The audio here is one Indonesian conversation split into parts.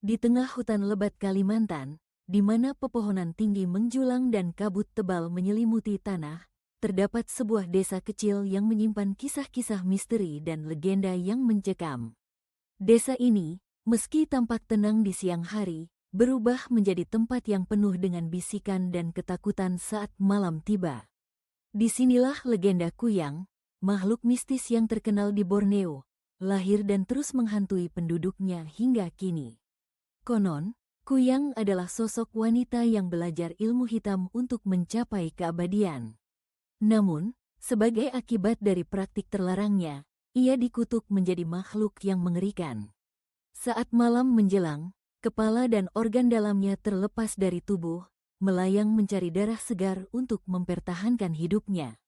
Di tengah hutan lebat Kalimantan, di mana pepohonan tinggi menjulang dan kabut tebal menyelimuti tanah, terdapat sebuah desa kecil yang menyimpan kisah-kisah misteri dan legenda yang mencekam. Desa ini, meski tampak tenang di siang hari, berubah menjadi tempat yang penuh dengan bisikan dan ketakutan saat malam tiba. Disinilah legenda Kuyang, makhluk mistis yang terkenal di Borneo, lahir dan terus menghantui penduduknya hingga kini. Konon, Kuyang adalah sosok wanita yang belajar ilmu hitam untuk mencapai keabadian. Namun, sebagai akibat dari praktik terlarangnya, ia dikutuk menjadi makhluk yang mengerikan. Saat malam menjelang, kepala dan organ dalamnya terlepas dari tubuh, melayang mencari darah segar untuk mempertahankan hidupnya.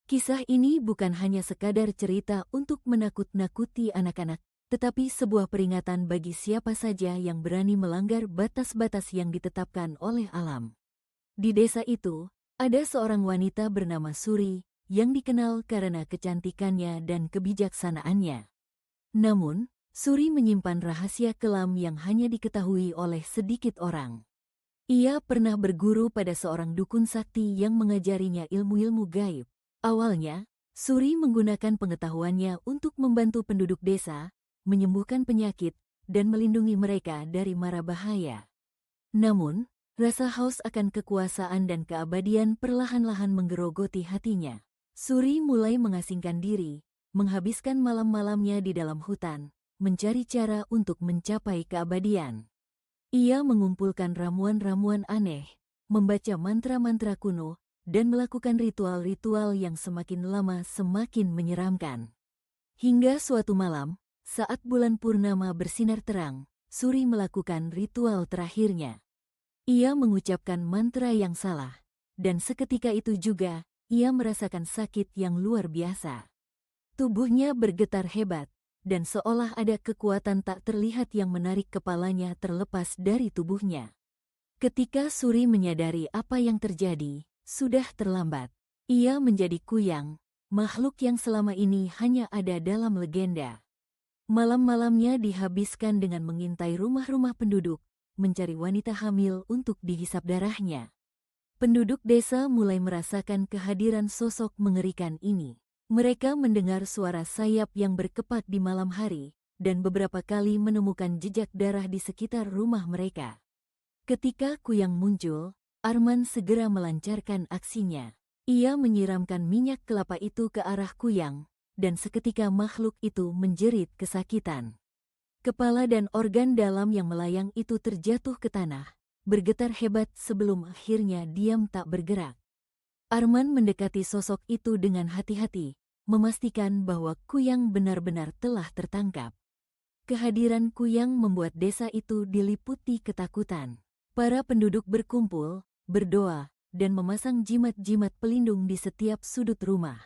Kisah ini bukan hanya sekadar cerita untuk menakut-nakuti anak-anak, tetapi sebuah peringatan bagi siapa saja yang berani melanggar batas-batas yang ditetapkan oleh alam. Di desa itu, ada seorang wanita bernama Suri, yang dikenal karena kecantikannya dan kebijaksanaannya. Namun, Suri menyimpan rahasia kelam yang hanya diketahui oleh sedikit orang. Ia pernah berguru pada seorang dukun sakti yang mengajarinya ilmu-ilmu gaib. Awalnya, Suri menggunakan pengetahuannya untuk membantu penduduk desa, menyembuhkan penyakit, dan melindungi mereka dari mara bahaya. Namun, rasa haus akan kekuasaan dan keabadian perlahan-lahan menggerogoti hatinya. Suri mulai mengasingkan diri, menghabiskan malam-malamnya di dalam hutan, mencari cara untuk mencapai keabadian. Ia mengumpulkan ramuan-ramuan aneh, membaca mantra-mantra kuno, dan melakukan ritual-ritual yang semakin lama semakin menyeramkan. Hingga suatu malam, saat bulan purnama bersinar terang, Suri melakukan ritual terakhirnya. Ia mengucapkan mantra yang salah, dan seketika itu juga, ia merasakan sakit yang luar biasa. Tubuhnya bergetar hebat, dan seolah ada kekuatan tak terlihat yang menarik kepalanya terlepas dari tubuhnya. Ketika Suri menyadari apa yang terjadi, sudah terlambat. Ia menjadi Kuyang, makhluk yang selama ini hanya ada dalam legenda. Malam-malamnya dihabiskan dengan mengintai rumah-rumah penduduk, mencari wanita hamil untuk dihisap darahnya. Penduduk desa mulai merasakan kehadiran sosok mengerikan ini. Mereka mendengar suara sayap yang berkepak di malam hari, dan beberapa kali menemukan jejak darah di sekitar rumah mereka. Ketika Kuyang muncul, Arman segera melancarkan aksinya. Ia menyiramkan minyak kelapa itu ke arah Kuyang, dan seketika makhluk itu menjerit kesakitan. Kepala dan organ dalam yang melayang itu terjatuh ke tanah, bergetar hebat sebelum akhirnya diam tak bergerak. Arman mendekati sosok itu dengan hati-hati, memastikan bahwa Kuyang benar-benar telah tertangkap. Kehadiran Kuyang membuat desa itu diliputi ketakutan. Para penduduk berkumpul, berdoa, dan memasang jimat-jimat pelindung di setiap sudut rumah.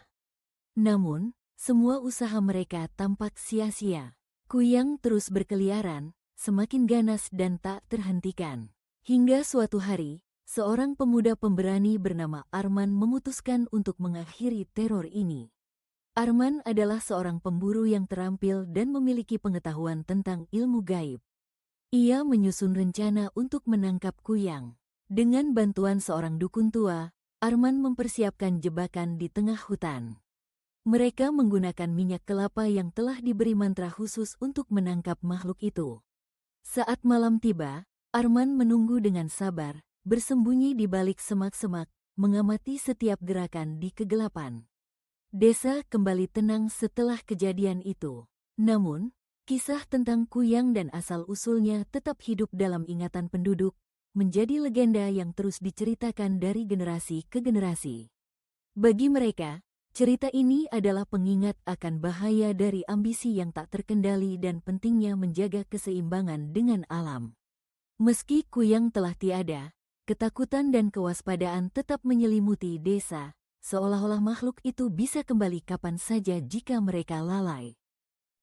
Namun, semua usaha mereka tampak sia-sia. Kuyang terus berkeliaran, semakin ganas dan tak terhentikan. Hingga suatu hari, seorang pemuda pemberani bernama Arman memutuskan untuk mengakhiri teror ini. Arman adalah seorang pemburu yang terampil dan memiliki pengetahuan tentang ilmu gaib. Ia menyusun rencana untuk menangkap Kuyang. Dengan bantuan seorang dukun tua, Arman mempersiapkan jebakan di tengah hutan. Mereka menggunakan minyak kelapa yang telah diberi mantra khusus untuk menangkap makhluk itu. Saat malam tiba, Arman menunggu dengan sabar, bersembunyi di balik semak-semak, mengamati setiap gerakan di kegelapan. Desa kembali tenang setelah kejadian itu. Namun, kisah tentang Kuyang dan asal-usulnya tetap hidup dalam ingatan penduduk, menjadi legenda yang terus diceritakan dari generasi ke generasi. Bagi mereka, cerita ini adalah pengingat akan bahaya dari ambisi yang tak terkendali dan pentingnya menjaga keseimbangan dengan alam. Meski Kuyang telah tiada, ketakutan dan kewaspadaan tetap menyelimuti desa, seolah-olah makhluk itu bisa kembali kapan saja jika mereka lalai.